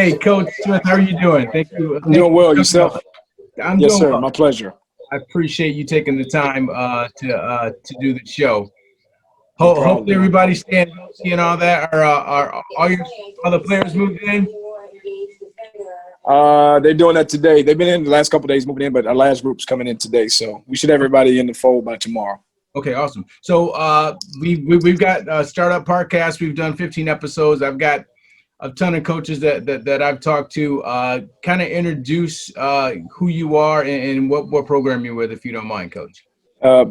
Hey, Coach Smith, how are you doing? Thank you. I'm Thank you doing well. for coming Yourself? on. I'm Yes, doing sir. well. My pleasure. I appreciate you taking the time to do the show. No Hopefully, problem. everybody's staying healthy and all that. Are all your other players moved in? They're doing that today. They've been in the last couple of days moving in, but our last group's coming in today. So we should have everybody in the fold by tomorrow. Okay, awesome. So we've got Startup Podcast. We've done 15 episodes. I've got a ton of coaches that I've talked to. Kind of introduce who you are and what program you're with, if you don't mind, Coach.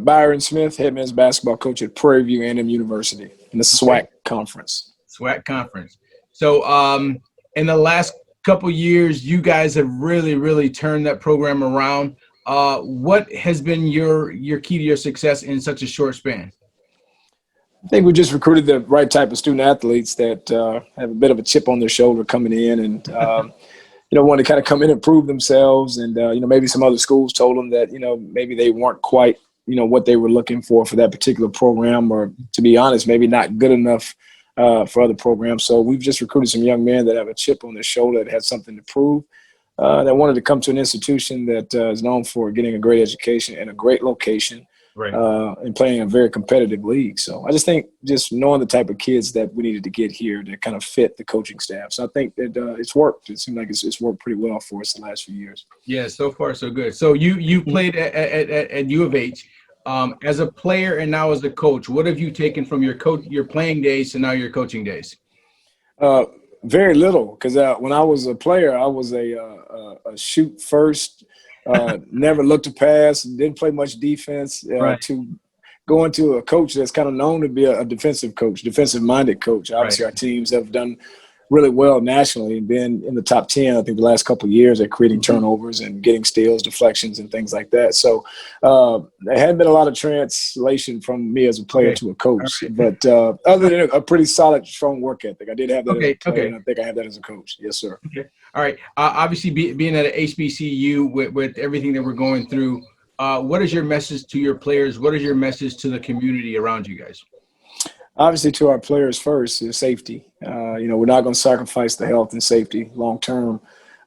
Byron Smith, head men's basketball coach at Prairie A&M University in the SWAC conference. SWAC conference. So in the last couple years, you guys have really turned that program around. What has been your key to your success in such a short span? I think we just recruited the right type of student athletes that have a bit of a chip on their shoulder coming in and, want to kind of come in and prove themselves. And, maybe some other schools told them that, maybe they weren't quite, what they were looking for that particular program, or to be honest, maybe not good enough for other programs. So we've just recruited some young men that have a chip on their shoulder, that had something to prove, that wanted to come to an institution that is known for getting a great education in a great location. Right. And playing a very competitive league. So I just think just knowing the type of kids that we needed to get here that kind of fit the coaching staff. So I think that it's worked. It seems like it's worked pretty well for us the last few years. Yeah, so far so good. So you played at U of H as a player and now as a coach. What have you taken from your playing days to now your coaching days? Very little, because when I was a player, I was a shoot first. Never looked to pass, didn't play much defense. Right. To go into a coach that's kind of known to be a defensive coach, defensive-minded coach. Obviously, Our teams have done really well nationally and been in the top 10, I think, the last couple of years at creating turnovers and getting steals, deflections, and things like that. So there hadn't been a lot of translation from me as a player to a coach. Right. But other than a pretty solid, strong work ethic, I did have that as a player, and I think I have that as a coach. Yes, sir. Okay. All right. Obviously, being at an HBCU with everything that we're going through, what is your message to your players? What is your message to the community around you guys? Obviously, to our players first is safety. We're not going to sacrifice the health and safety long term,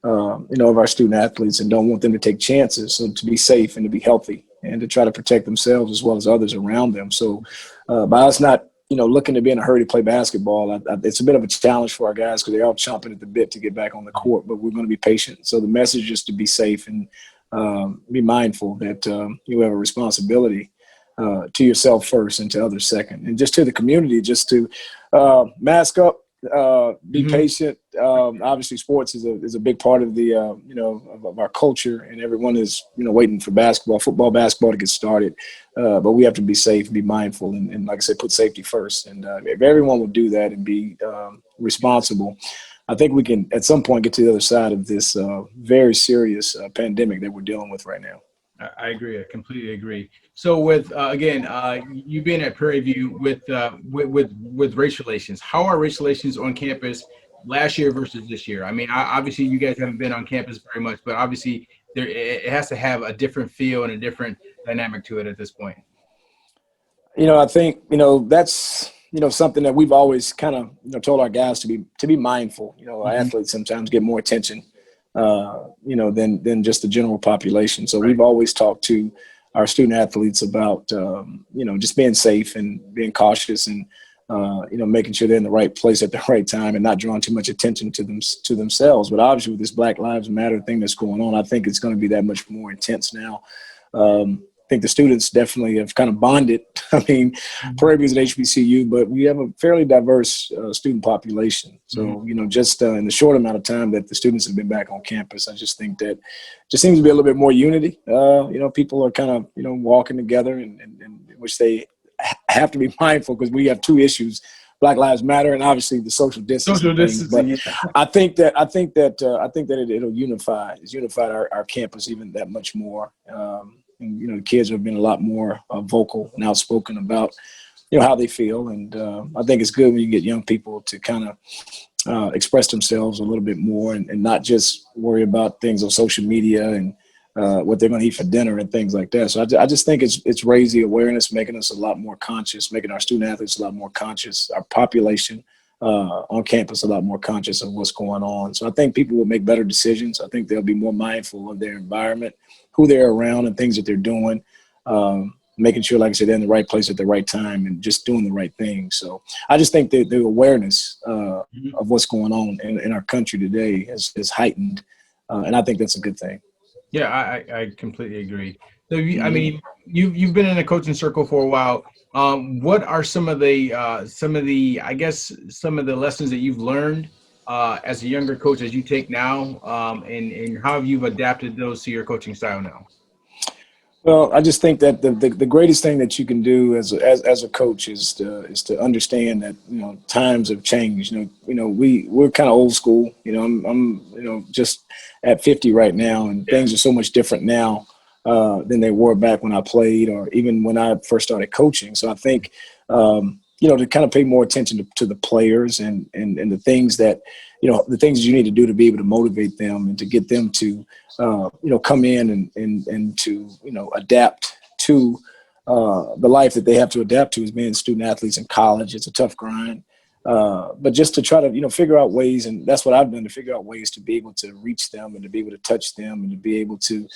of our student athletes, and don't want them to take chances. So to be safe and to be healthy and to try to protect themselves as well as others around them. So by us not, looking to be in a hurry to play basketball, it's a bit of a challenge for our guys because they're all chomping at the bit to get back on the court. But we're going to be patient. So the message is to be safe and be mindful that you have a responsibility to yourself first and to others second, and just to the community, just to mask up, be patient. Obviously, sports is a big part of the of our culture, and everyone is waiting for football, basketball to get started. But we have to be safe, be mindful, and like I said, put safety first. And if everyone will do that and be responsible, I think we can at some point get to the other side of this very serious pandemic that we're dealing with right now. I agree. I completely agree. So with you being at Prairie View with race relations, how are race relations on campus last year versus this year? I mean, obviously you guys haven't been on campus very much, but obviously it has to have a different feel and a different dynamic to it at this point. I think that's something that we've always kind of told our guys to be mindful. Our athletes sometimes get more attention than just the general population. So we've always talked to our student athletes about, just being safe and being cautious and, making sure they're in the right place at the right time and not drawing too much attention to themselves. But obviously with this Black Lives Matter thing that's going on, I think it's going to be that much more intense now. I think the students definitely have kind of bonded. I mean, Prairie is an HBCU, but we have a fairly diverse student population. So, just in the short amount of time that the students have been back on campus, I just think that just seems to be a little bit more unity. People are kind of, walking together and which they have to be mindful because we have two issues: Black Lives Matter and obviously the social distancing. But I think that it'll unify. It's unified our campus even that much more. And, the kids have been a lot more vocal and outspoken about, how they feel. And I think it's good when you get young people to kind of express themselves a little bit more and not just worry about things on social media and what they're going to eat for dinner and things like that. So I just think it's raising awareness, making us a lot more conscious, making our student athletes a lot more conscious, our population on campus, a lot more conscious of what's going on. So I think people will make better decisions. I think they'll be more mindful of their environment, who they're around, and things that they're doing. Making sure, like I said, they're in the right place at the right time and just doing the right thing. So I just think that the awareness of what's going on in our country today is heightened. And I think that's a good thing. Yeah, I completely agree. So I mean, you've been in a coaching circle for a while. What are some of the I guess some of the lessons that you've learned as a younger coach as you take now, and how have you adapted those to your coaching style now? Well, I just think that the greatest thing that you can do as a coach is to understand that times have changed. We're kind of old school. I'm just at 50 right now, and things are so much different now than they were back when I played, or even when I first started coaching. So I think to kind of pay more attention to the players and the things that the things you need to do to be able to motivate them and to get them to come in and to adapt to the life that they have to adapt to as being student athletes in college. It's a tough grind, but just to try to figure out ways, and that's what I've done, to figure out ways to be able to reach them and to be able to touch them and to be able to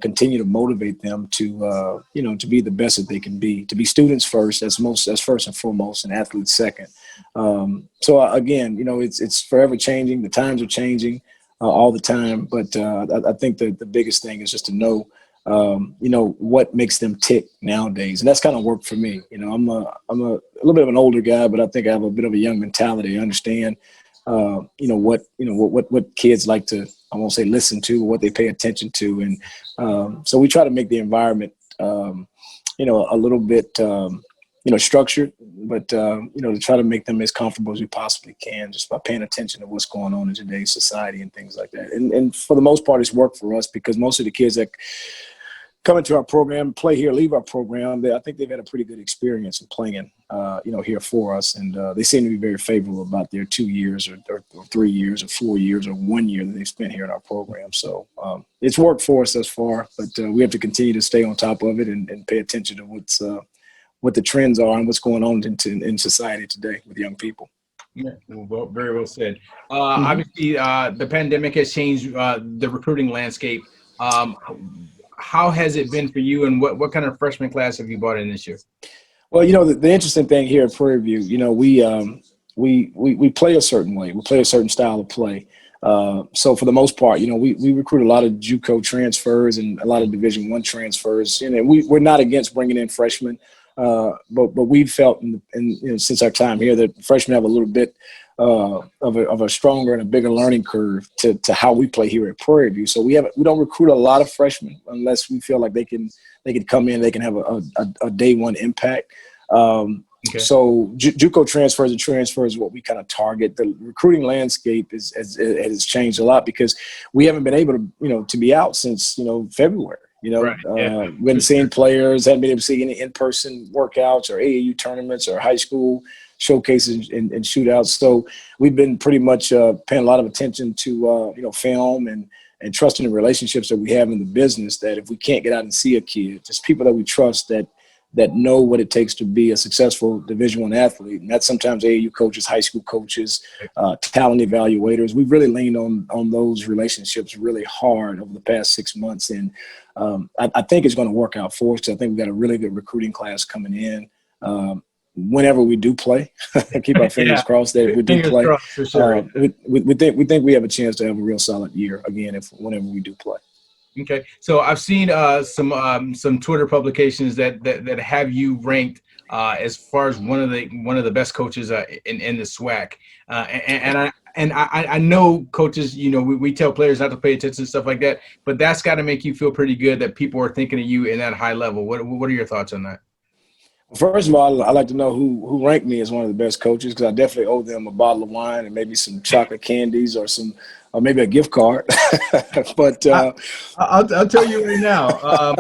continue to motivate them to to be the best that they can be, to be students first. That's first and foremost, and athletes second. So again, it's forever changing. The times are changing all the time, but I think the biggest thing is just to know what makes them tick nowadays, and that's kind of worked for me. I'm a little bit of an older guy, but I think I have a bit of a young mentality. I understand what kids like to, I won't say listen to, what they pay attention to. And so we try to make the environment, a little bit, structured, but, to try to make them as comfortable as we possibly can, just by paying attention to what's going on in today's society and things like that. And for the most part, it's worked for us, because most of the kids that come into our program, play here, leave our program, I think they've had a pretty good experience in playing, here for us. And they seem to be very favorable about their 2 years or 3 years or 4 years or 1 year that they've spent here in our program. So it's worked for us thus far, but we have to continue to stay on top of it and pay attention to what the trends are and what's going on in society today with young people. Yeah, well, very well said. Obviously, the pandemic has changed the recruiting landscape. How has it been for you, and what kind of freshman class have you brought in this year? Well, the interesting thing here at Prairie View, we play a certain way. We play a certain style of play. So for the most part, we recruit a lot of JUCO transfers and a lot of Division I transfers. We're not against bringing in freshmen, but we've felt since our time here that freshmen have a little bit of a stronger and a bigger learning curve to how we play here at Prairie View. So we don't recruit a lot of freshmen unless we feel like they can come in, they can have a day one impact. Okay. So JUCO transfers and transfers is what we kind of target. The recruiting landscape has changed a lot because we haven't been able to be out since February. Right. Yeah. We haven't seen players, haven't been able to see any in-person workouts or AAU tournaments or high school showcases and shootouts. So we've been pretty much paying a lot of attention to film and trusting the relationships that we have in the business, that if we can't get out and see a kid, just people that we trust that know what it takes to be a successful Division I athlete. And that's sometimes AAU coaches, high school coaches, talent evaluators. We've really leaned on those relationships really hard over the past 6 months. And I think it's going to work out for us, because I think we've got a really good recruiting class coming in. Whenever we do play, keep our fingers crossed that if we do play, for sure. we think we have a chance to have a real solid year again whenever we do play. Okay, so I've seen some Twitter publications that have you ranked as far as one of the best coaches in the SWAC, and I know coaches, we tell players not to pay attention to stuff like that, but that's got to make you feel pretty good that people are thinking of you in that high level. What are your thoughts on that? First of all, I'd like to know who ranked me as one of the best coaches, because I definitely owe them a bottle of wine and maybe some chocolate candies or maybe a gift card. But I'll tell you right now,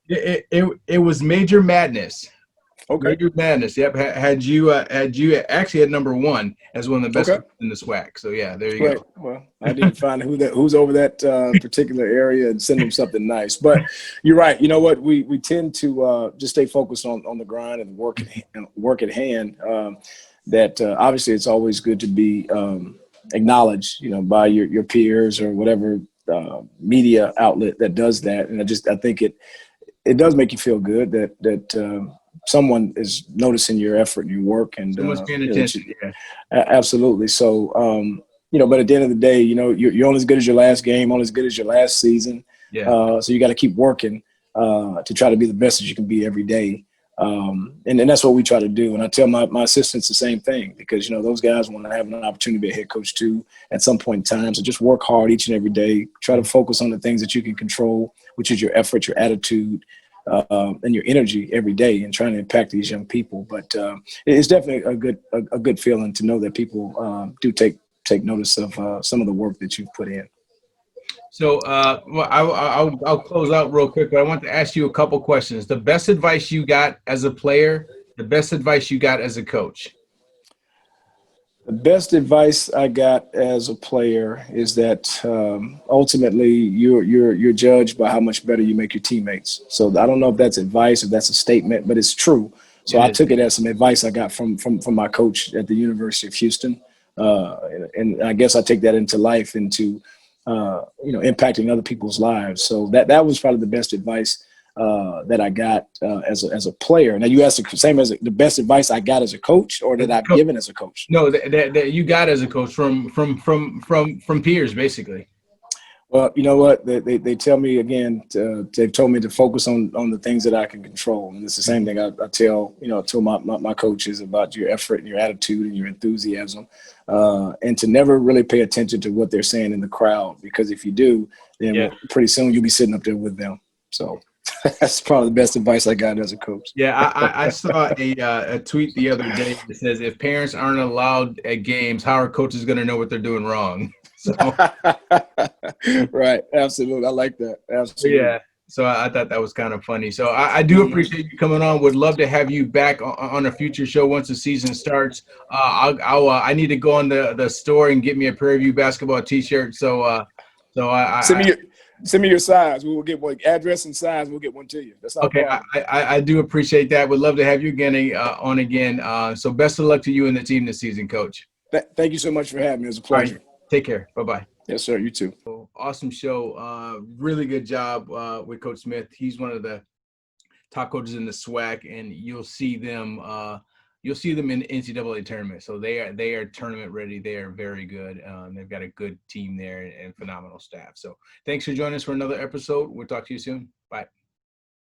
it was Major Madness. Okay. Major Madness. Yep. Had you actually at number one as one of the best in the SWAC. So yeah, there you go. Well, I didn't find who's over that particular area and send them something nice. But you're right. You know what? We tend to just stay focused on the grind and work at hand. that obviously it's always good to be acknowledged, by your peers or whatever media outlet that does that. And I think it does make you feel good that someone is noticing your effort and your work, and Someone's paying attention. Yeah. absolutely. So, but at the end of the day, you're only as good as your last game, only as good as your last season. Yeah. So you got to keep working to try to be the best that you can be every day. And that's what we try to do. And I tell my assistants the same thing, because, those guys want to have an opportunity to be a head coach too at some point in time. So just work hard each and every day. Try to focus on the things that you can control, which is your effort, your attitude, and your energy every day, and trying to impact these young people. But it's definitely a good feeling to know that people do take notice of some of the work that you've put in. So, well, I'll close out real quick, but I want to ask you a couple questions. The best advice you got as a player, the best advice you got as a coach. The best advice I got as a player is that ultimately you're judged by how much better you make your teammates. So I don't know if that's advice or that's a statement, but it's true. So I took it as some advice I got from my coach at the University of Houston, and I guess I take that into life, into impacting other people's lives. So that was probably the best advice that I got as a player. Now, you asked the same as the best advice I got as a coach, or that I've given as a coach? No, that you got as a coach from peers, basically. Well, you know what? They tell me again. They've told me to focus on the things that I can control, and it's the same thing I tell my coaches about your effort and your attitude and your enthusiasm, and to never really pay attention to what they're saying in the crowd, because if you do, then pretty soon you'll be sitting up there with them. So that's probably the best advice I got as a coach. Yeah, I saw a tweet the other day that says, if parents aren't allowed at games, how are coaches going to know what they're doing wrong? So right, absolutely, I like that. Absolutely. Yeah. So I thought that was kind of funny. So I do appreciate you coming on. Would love to have you back on a future show once the season starts. I need to go on the store and get me a Prairie View basketball T-shirt. So send me your size. We will get one address and size. We'll get one to you. That's not okay. a problem. I do appreciate that. Would love to have you on again. So best of luck to you and the team this season, Coach. Thank you so much for having me. It was a pleasure. All right. Take care. Bye-bye. Yes, sir. You too. Awesome show. Really good job with Coach Smith. He's one of the top coaches in the SWAC, and you'll see them in the NCAA tournament. So they are tournament ready. They are very good. They've got a good team there and phenomenal staff. So thanks for joining us for another episode. We'll talk to you soon. Bye.